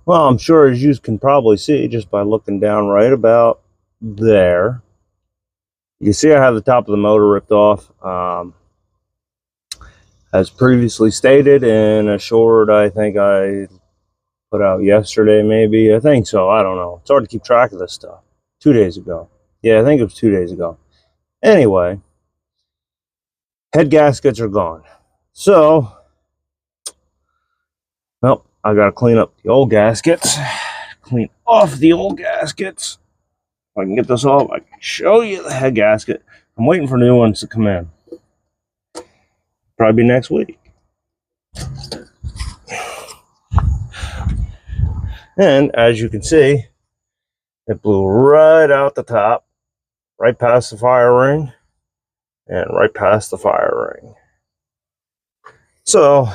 Well, I'm sure, as you can probably see just by looking down right about there, you can see I have the top of the motor ripped off. As previously stated in a short, I think I put out yesterday, maybe. I think so. I don't know. It's hard to keep track of this stuff. 2 days ago. Yeah, I think it was 2 days ago. Anyway, head gaskets are gone. So, well, I got to clean up the old gaskets. Clean off the old gaskets. If I can get this off, I can show you the head gasket. I'm waiting for new ones to come in. Probably next week. And as you can see, it blew right out the top, right past the fire ring, and right past the fire ring. So,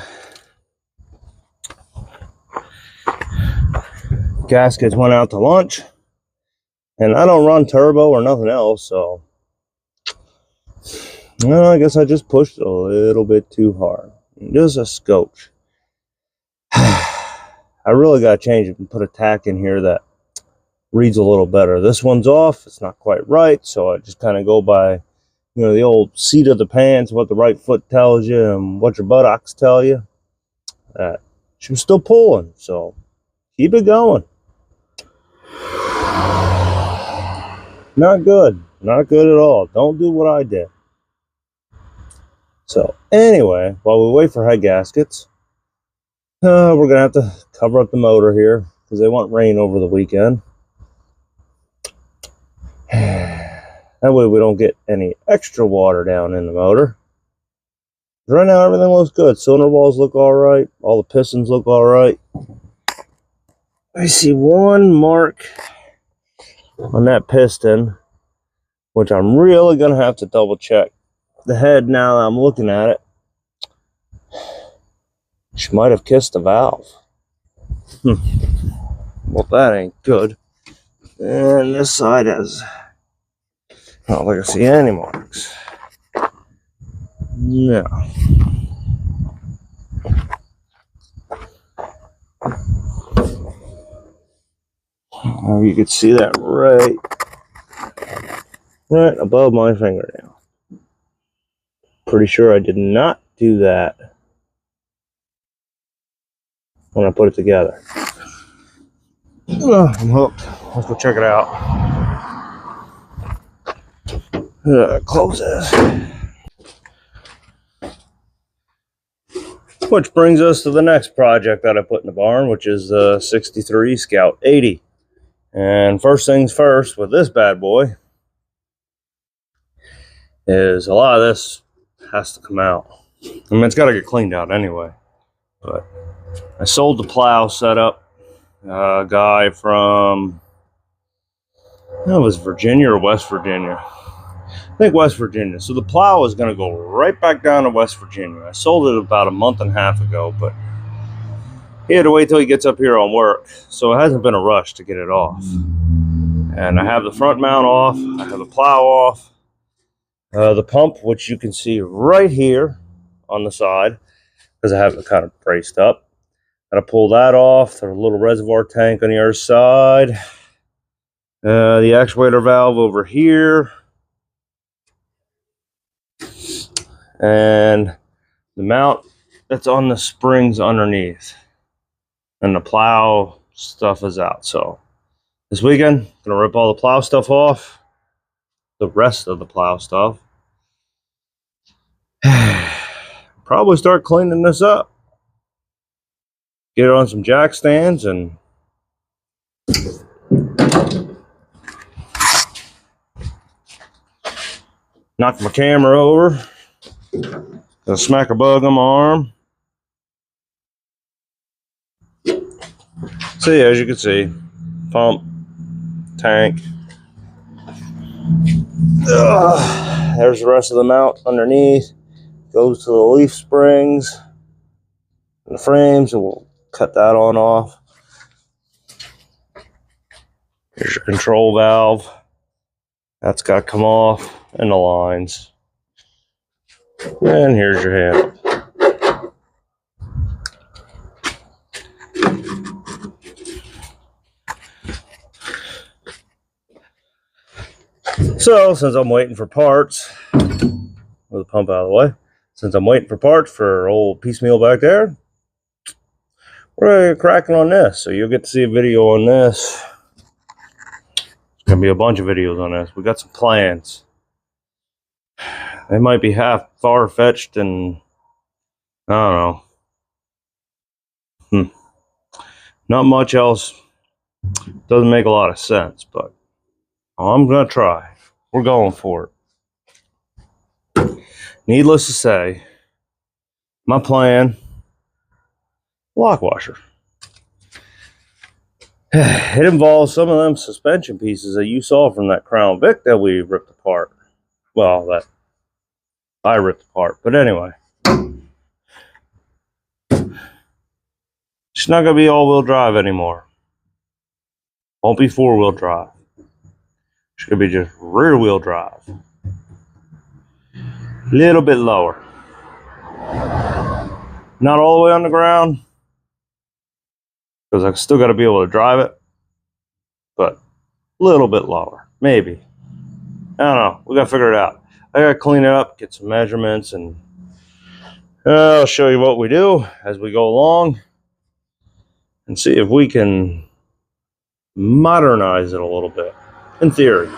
gaskets went out to lunch, and I don't run turbo or nothing else, so well, I guess I just pushed a little bit too hard. Just a scotch. I really got to change it and put a tack in here that reads a little better. This one's off. It's not quite right, so I just kind of go by, the old seat of the pants, what the right foot tells you and what your buttocks tell you. She was still pulling, so keep it going. Not good. Not good at all. Don't do what I did. So anyway, while we wait for head gaskets, we're going to have to cover up the motor here because they want rain over the weekend. That way we don't get any extra water down in the motor. Right now everything looks good. Cylinder walls look all right. All the pistons look all right. I see one mark on that piston, which I'm really going to have to double check. The head, now that I'm looking at it, she might have kissed the valve. Well, that ain't good. And this side has, I don't think I see any marks. No. Oh, you can see that right above my fingernail. Pretty sure I did not do that when I put it together. Oh, I'm hooked. Let's go check it out. Close this. Which brings us to the next project that I put in the barn, which is the 63 Scout 80. And first things first with this bad boy is a lot of this has to come out. I mean, it's got to get cleaned out anyway. But I sold the plow setup. A guy from, that was Virginia or West Virginia. I think West Virginia. So the plow is going to go right back down to West Virginia. I sold it about a month and a half ago, but he had to wait till he gets up here on work. So it hasn't been a rush to get it off. And I have the front mount off. I have the plow off. The pump, which you can see right here on the side, because I have it kind of braced up. Gotta pull that off. There's a little reservoir tank on the other side. The actuator valve over here. And the mount that's on the springs underneath. And the plow stuff is out. So this weekend, gonna rip all the plow stuff off. The rest of the plow stuff. Probably start cleaning this up. Get it on some jack stands and knock my camera over. Gonna smack a bug on my arm. So yeah, as you can see, pump, tank. There's the rest of the mount underneath. Goes to the leaf springs and the frames, and we'll cut that on off. Here's your control valve. That's got to come off, and the lines. And here's your handle. So since I'm waiting for parts, with the pump out of the way, since I'm waiting for parts for old Piecemeal back there, we're cracking on this. So you'll get to see a video on this. There's gonna be a bunch of videos on this. We got some plans. They might be half far-fetched and I don't know. Not much else. Doesn't make a lot of sense, but I'm gonna try. We're going for it. Needless to say, my plan, lock washer. It involves some of them suspension pieces that you saw from that Crown Vic that we ripped apart. Well, that I ripped apart. But anyway, it's not going to be all-wheel drive anymore. Won't be four-wheel drive. It's going to be just rear-wheel drive. A little bit lower. Not all the way on the ground, because I still got to be able to drive it. But a little bit lower. Maybe. I don't know. We got to figure it out. I got to clean it up, get some measurements, and I'll show you what we do as we go along and see if we can modernize it a little bit, in theory.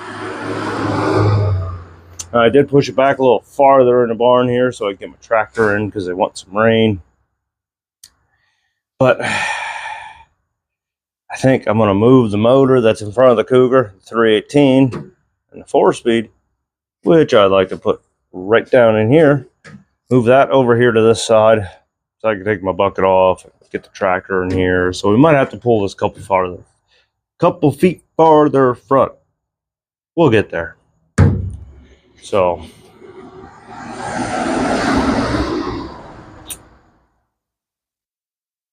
I did push it back a little farther in the barn here so I can get my tractor in because they want some rain. But I think I'm going to move the motor that's in front of the Cougar, 318, and the 4-speed, which I'd like to put right down in here. Move that over here to this side so I can take my bucket off, get the tractor in here. So we might have to pull this couple feet farther front. We'll get there. So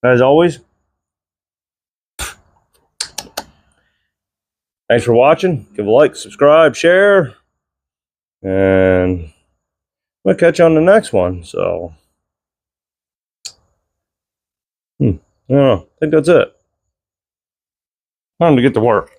as always, thanks for watching. Give a like, subscribe, share, and I'm gonna catch you on the next one. So I don't know. I think that's it. Time to get to work.